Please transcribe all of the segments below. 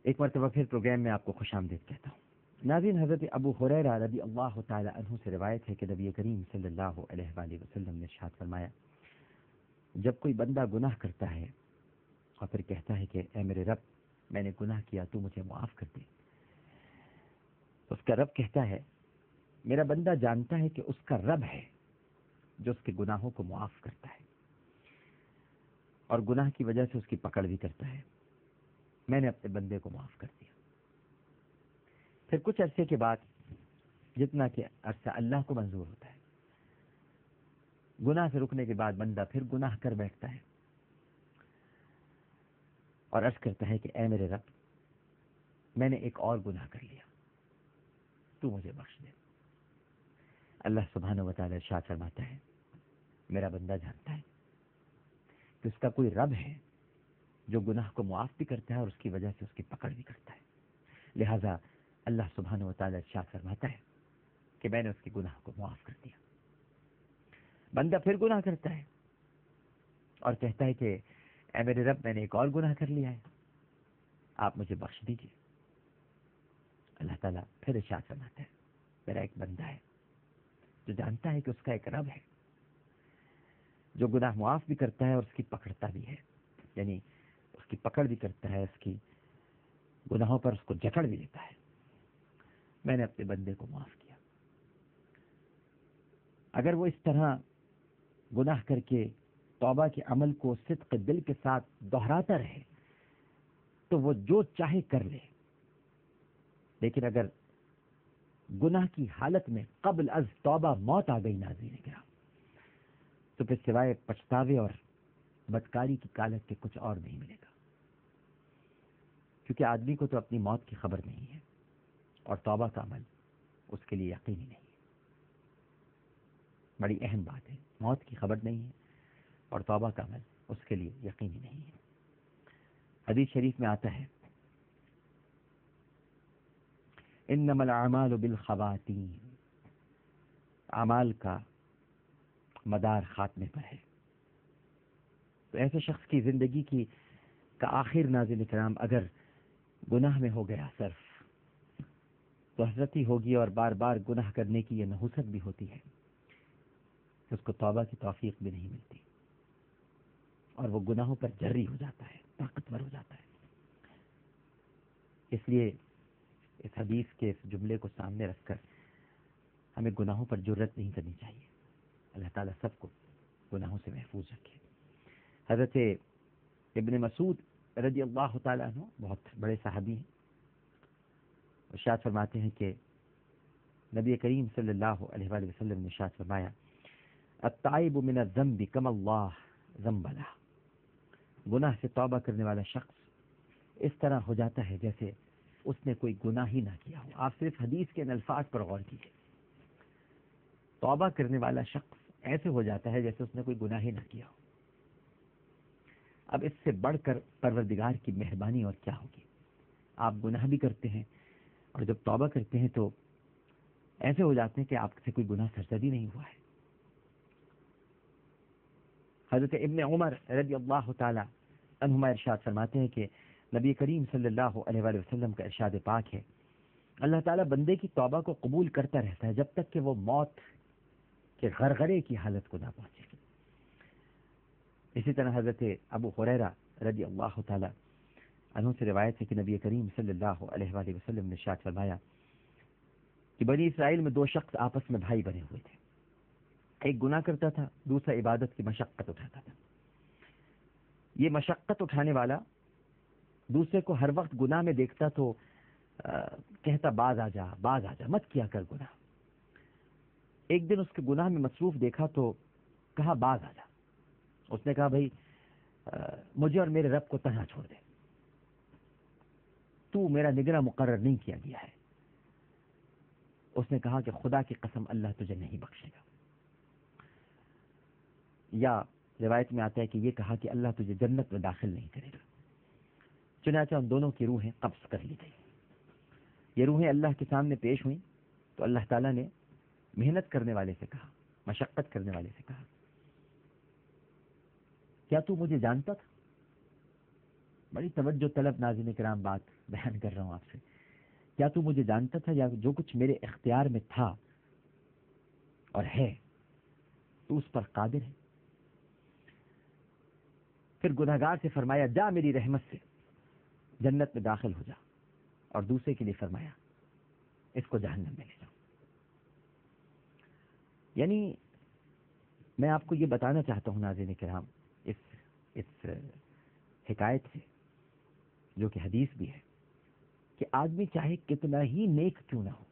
ایک مرتبہ پھر پروگرام میں آپ کو خوش آمدید کہتا ہوں۔ ناظرین، حضرت ابو ہریرہ رضی اللہ تعالی عنہ سے روایت ہے کہ نبی کریم صلی اللہ علیہ وآلہ وسلم نے ارشاد فرمایا، جب کوئی بندہ گناہ کرتا ہے اور پھر کہتا ہے کہ اے میرے رب، میں نے گناہ کیا، تو مجھے معاف کر دے، تو اس کا رب کہتا ہے، میرا بندہ جانتا ہے کہ اس کا رب ہے جو اس کے گناہوں کو معاف کرتا ہے اور گناہ کی وجہ سے اس کی پکڑ بھی کرتا ہے، میں نے اپنے بندے کو معاف کر دیا۔ پھر کچھ عرصے کے بعد، جتنا کہ عرصہ اللہ کو منظور ہوتا ہے، گناہ سے رکنے کے بعد بندہ پھر گناہ کر بیٹھتا ہے اور عرض کرتا ہے کہ اے میرے رب، میں نے ایک اور گناہ کر لیا، تو مجھے بخش دے۔ اللہ سبحانہ و تعالی ارشاد فرماتا ہے، میرا بندہ جانتا ہے کہ اس کا کوئی رب ہے جو گناہ کو معاف بھی کرتا ہے اور اس کی وجہ سے اس کی پکڑ بھی کرتا ہے، لہذا اللہ سبحانہ و تعالی ارشاد فرماتا ہے کہ میں نے اس کے گناہ کو معاف کر دیا۔ بندہ پھر گناہ کرتا ہے اور کہتا ہے کہ اے میرے رب، میں نے ایک اور گناہ کر لیا ہے، آپ مجھے بخش دیجیے۔ اللہ تعالیٰ پھر ارشاد فرماتا ہے، میرا ایک بندہ ہے جو جانتا ہے کہ اس کا ایک رب ہے جو گناہ معاف بھی کرتا ہے اور اس کی پکڑتا بھی ہے، یعنی اس کی پکڑ بھی کرتا ہے، اس کی گناہوں پر اس کو جکڑ بھی لیتا ہے۔ میں نے اپنے بندے کو معاف کیا۔ اگر وہ اس طرح گناہ کر کے توبہ کے عمل کو صدق دل کے ساتھ دہراتا رہے تو وہ جو چاہے کر لے، لیکن اگر گناہ کی حالت میں قبل از توبہ موت آ گئی ناظرین کرام، تو پھر سوائے پچھتاوے اور بدکاری کی کالت کے کچھ اور نہیں ملے گا، کیونکہ آدمی کو تو اپنی موت کی خبر نہیں ہے اور توبہ کا عمل اس کے لیے یقینی نہیں ہے۔ بڑی اہم بات ہے، موت کی خبر نہیں ہے اور توبہ کا عمل اس کے لیے یقینی نہیں ہے۔ حدیث شریف میں آتا ہے، انما الاعمال بالخواتیم، اعمال کا مدار خاتمے پر ہے۔ تو ایسے شخص کی زندگی کا آخر ناظرین کرام اگر گناہ میں ہو گیا صرف، تو حسرت ہی ہوگی اور بار بار گناہ کرنے کی یہ نحوست بھی ہوتی ہے کہ اس کو توبہ کی توفیق بھی نہیں ملتی اور وہ گناہوں پر جری ہو جاتا ہے، طاقتور ہو جاتا ہے۔ اس لیے اس حدیث کے اس جملے کو سامنے رکھ کر ہمیں گناہوں پر جرت نہیں کرنی چاہیے۔ اللہ تعالیٰ سب کو گناہوں سے محفوظ رکھے۔ حضرت ابن مسعود رضی اللہ تعالیٰ عنہ بہت بڑے صحابی ہیں، ارشاد فرماتے ہیں کہ نبی کریم صلی اللہ علیہ وآلہ وسلم نے ارشاد فرمایا، التائب من الذنب کما اللہ ذنب لہ، گناہ سے توبہ کرنے والا شخص اس طرح ہو جاتا ہے جیسے اس نے کوئی گناہ ہی نہ کیا ہو۔ آپ صرف حدیث کے ان الفاظ پر غور کیجیے، توبہ کرنے والا شخص ایسے ہو جاتا ہے جیسے اس نے کوئی گناہ ہی نہ کیا ہو۔ اب اس سے بڑھ کر پروردگار کی مہربانی اور کیا ہوگی؟ آپ گناہ بھی کرتے ہیں اور جب توبہ کرتے ہیں تو ایسے ہو جاتے ہیں کہ آپ سے کوئی گناہ سرزد ہی نہیں ہوا ہے۔ حضرت ابن عمر رضی اللہ تعالی عنہما ارشاد فرماتے ہیں کہ نبی کریم صلی اللہ علیہ وآلہ وسلم کا ارشاد پاک ہے، اللہ تعالیٰ بندے کی توبہ کو قبول کرتا رہتا ہے جب تک کہ وہ موت کے غرغرے کی حالت کو نہ پہنچے۔ اسی طرح حضرت ابو ہریرہ رضی اللہ تعالی عنہ سے روایت ہے کہ نبی کریم صلی اللہ علیہ وآلہ وسلم نے ارشاد فرمایا کہ بنی اسرائیل میں دو شخص آپس میں بھائی بنے ہوئے تھے، ایک گناہ کرتا تھا، دوسرا عبادت کی مشقت اٹھاتا تھا۔ یہ مشقت اٹھانے والا دوسرے کو ہر وقت گناہ میں دیکھتا تو کہتا باز آ جا، باز آ جا، مت کیا کر گناہ۔ ایک دن اس کے گناہ میں مصروف دیکھا تو کہا باز آ جا۔ اس نے کہا بھائی مجھے اور میرے رب کو تنہا چھوڑ دے، تو میرا نگراں مقرر نہیں کیا گیا ہے۔ اس نے کہا کہ خدا کی قسم اللہ تجھے نہیں بخشے گا، یا روایت میں آتا ہے کہ یہ کہا کہ اللہ تجھے جنت میں داخل نہیں کرے گا۔ چنانچہ ان دونوں کی روحیں قبض کر لی گئی۔ یہ روحیں اللہ کے سامنے پیش ہوئیں تو اللہ تعالیٰ نے محنت کرنے والے سے کہا، مشقت کرنے والے سے کہا، کیا تو مجھے جانتا تھا؟ بڑی توجہ طلب ناظرین کرام بات بیان کر رہا ہوں آپ سے. کیا تو مجھے جانتا تھا یا جو کچھ میرے اختیار میں تھا اور ہے تو اس پر قادر ہے؟ پھر گنہگار سے فرمایا جا میری رحمت سے جنت میں داخل ہو جا، اور دوسرے کے لیے فرمایا اس کو جہنم میں لے جاؤ. یعنی میں آپ کو یہ بتانا چاہتا ہوں ناظرین کرام اس حکایت سے، جو کہ حدیث بھی ہے، کہ آدمی چاہے کتنا ہی نیک کیوں نہ ہو،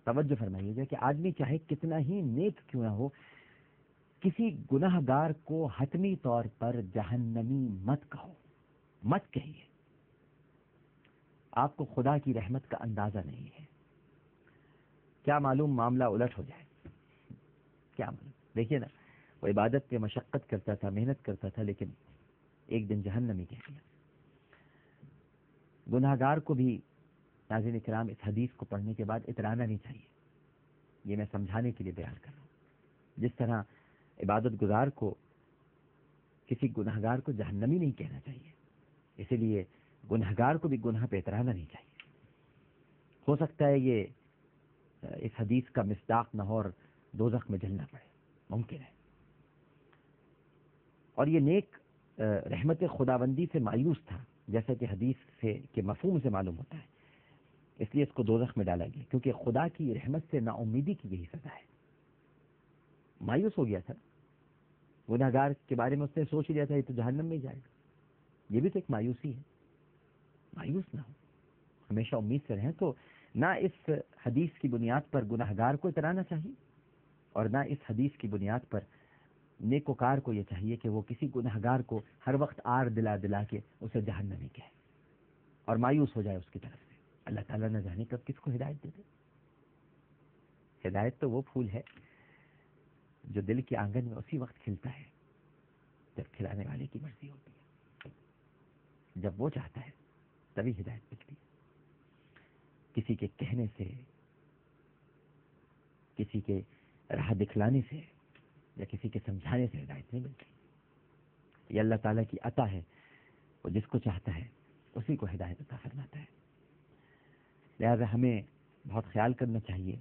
توجہ فرمائیے گا کہ آدمی چاہے کتنا ہی نیک کیوں نہ ہو، کسی گناہ گار کو حتمی طور پر جہنمی مت کہو، مت کہیے. آپ کو خدا کی رحمت کا اندازہ نہیں ہے. کیا معلوم معاملہ الٹ ہو جائے، کیا معلوم. دیکھیے نا، وہ عبادت پہ مشقت کرتا تھا، محنت کرتا تھا، لیکن ایک دن جہنمی کہہ دیا. گناہ گار کو بھی ناظرین کرام اس حدیث کو پڑھنے کے بعد اترانا نہیں چاہیے. یہ میں سمجھانے کے لیے بیان کر رہا ہوں. جس طرح عبادت گزار کو کسی گناہ گار کو جہنمی نہیں کہنا چاہیے، اسی لیے گناہ گار کو بھی گناہ پہ اترانا نہیں چاہیے. ہو سکتا ہے یہ اس حدیث کا مصداق نہ ہو اور دوزخ میں جلنا پڑے، ممکن ہے. اور یہ نیک رحمت خداوندی سے مایوس تھا، جیسا کہ حدیث سے کے مفہوم سے معلوم ہوتا ہے، اس لیے اس کو دوزخ میں ڈالا گیا، کیونکہ خدا کی رحمت سے نا امیدی کی یہی سزا ہے. مایوس ہو گیا تھا گناہ گار کے بارے میں، اس نے سوچ لیا تھا یہ تو جہنم میں جائے گا. یہ بھی تو ایک مایوسی ہے. مایوس نہ ہو، ہمیشہ امید سے رہیں. تو نہ اس حدیث کی بنیاد پر گناہ گار کو اترانا چاہیے، اور نہ اس حدیث کی بنیاد پر نیکوکار کو یہ چاہیے کہ وہ کسی گناہ گار کو ہر وقت آر دلا دلا کے اسے جہنمی کہے اور مایوس ہو جائے اس کی طرف سے. اللہ تعالیٰ نہ جانے کب کس کو ہدایت دے دے. ہدایت تو وہ پھول ہے جو دل کے آنگن میں اسی وقت کھلتا ہے جب کھلانے والے کی مرضی ہوتی ہے. جب وہ چاہتا ہے تبھی ہدایت ملتی ہے. کسی کے کہنے سے، کسی کے راہ دکھلانے سے یا کسی کے سمجھانے سے ہدایت نہیں ملتی. یہ اللہ تعالیٰ کی عطا ہے، وہ جس کو چاہتا ہے اسی کو ہدایت عطا فرماتا ہے. لہذا ہمیں بہت خیال کرنا چاہیے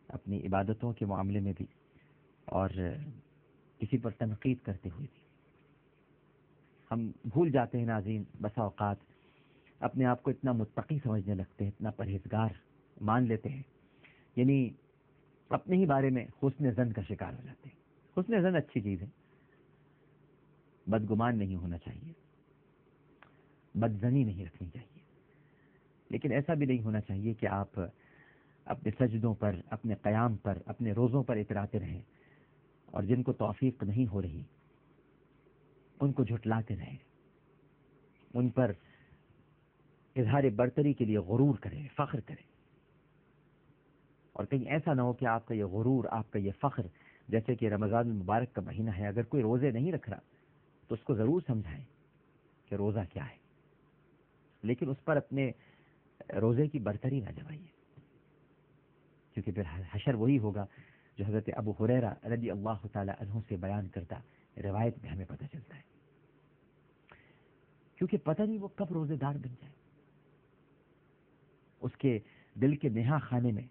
اپنی عبادتوں کے معاملے میں بھی، اور کسی پر تنقید کرتے ہوئے بھی. ہم بھول جاتے ہیں ناظرین بسا اوقات، اپنے آپ کو اتنا متقی سمجھنے لگتے ہیں، اتنا پرہیزگار مان لیتے ہیں، یعنی اپنے ہی بارے میں حسن ظن کا شکار ہو جاتے ہیں. حسن ظن اچھی چیز ہے، بدگمان نہیں ہونا چاہیے، بدظنی نہیں رکھنی چاہیے، لیکن ایسا بھی نہیں ہونا چاہیے کہ آپ اپنے سجدوں پر، اپنے قیام پر، اپنے روزوں پر اتراتے رہیں، اور جن کو توفیق نہیں ہو رہی ان کو جھٹلاتے رہیں، ان پر اظہار برتری کے لیے غرور کریں، فخر کریں. اور کہیں ایسا نہ ہو کہ آپ کا یہ غرور، آپ کا یہ فخر، جیسے کہ رمضان المبارک کا مہینہ ہے، اگر کوئی روزے نہیں رکھ رہا تو اس کو ضرور سمجھائیں کہ روزہ کیا ہے، لیکن اس پر اپنے روزے کی برتری نہ جمائیے، کیونکہ پھر حشر وہی ہوگا جو حضرت ابو ہریرہ رضی اللہ تعالی عنہ سے بیان کرتا روایت میں ہمیں پتہ چلتا ہے. کیونکہ پتہ نہیں وہ کب روزے دار بن جائے، اس کے دل کے نہا خانے میں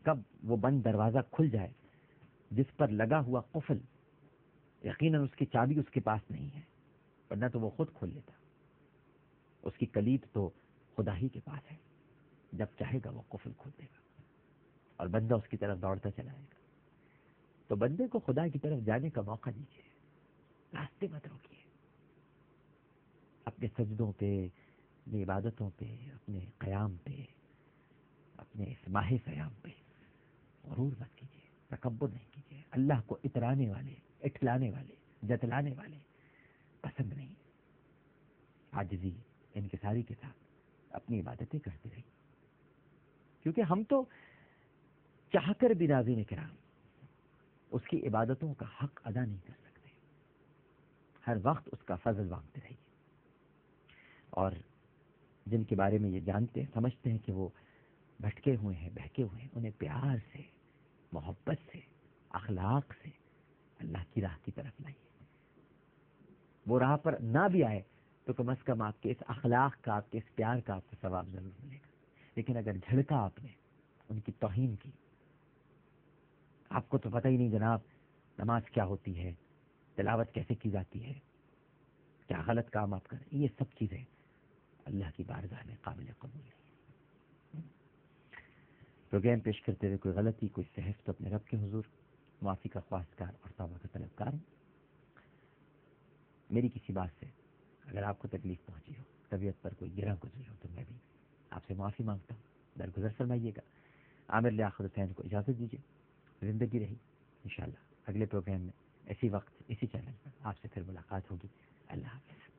کب وہ بند دروازہ کھل جائے جس پر لگا ہوا قفل یقیناً اس کی چابی اس کے پاس نہیں ہے، ورنہ تو وہ خود کھول لیتا. اس کی کلید تو خدا ہی کے پاس ہے، جب چاہے گا وہ قفل کھول دے گا اور بندہ اس کی طرف دوڑتا چلا جائے گا. تو بندے کو خدا کی طرف جانے کا موقع دیجیے، راستے مت روکیے. اپنے سجدوں پہ، اپنی عبادتوں پہ، اپنے قیام پہ، اپنے اس ماہ سیام پہ غرور مت کیجیے، تکبر نہیں کیجیے. اللہ کو اترانے والے، اٹھلانے والے، جتلانے والے پسند نہیں. عاجزی، انکساری کے ساتھ اپنی عبادتیں کرتے رہیے، کیونکہ ہم تو چاہ کر بھی ناظرین کرام اس کی عبادتوں کا حق ادا نہیں کر سکتے. ہر وقت اس کا فضل مانگتے رہیے. اور جن کے بارے میں یہ جانتے ہیں، سمجھتے ہیں کہ وہ بھٹکے ہوئے ہیں، بہکے ہوئے ہیں، انہیں پیار سے، محبت سے، اخلاق سے اللہ کی راہ کی طرف لائیے. وہ راہ پر نہ بھی آئے تو کم از کم آپ کے اس اخلاق کا، آپ کے اس پیار کا آپ کو ثواب ضرور ملے گا. لیکن اگر جھڑکا آپ نے، ان کی توہین کی، آپ کو تو پتہ ہی نہیں جناب نماز کیا ہوتی ہے، تلاوت کیسے کی جاتی ہے، کیا غلط کام آپ کریں، یہ سب چیزیں اللہ کی بارگاہ میں قابل قبول نہیں. پروگرام پیش کرتے ہوئے کوئی غلطی، کوئی سہف تو اپنے رب کے حضور معافی کا خواستگار اور توبہ کا طلبگار ہوں. میری کسی بات سے اگر آپ کو تکلیف پہنچی ہو، طبیعت پر کوئی گرہ گزری ہو، تو میں بھی آپ سے معافی مانگتا ہوں. درگزر فرمائیے گا. عامر لیاقت حسین کو اجازت دیجیے. زندگی رہی انشاءاللہ اگلے پروگرام میں اسی وقت اسی چینل پر آپ سے پھر ملاقات ہوگی. اللہ حافظ.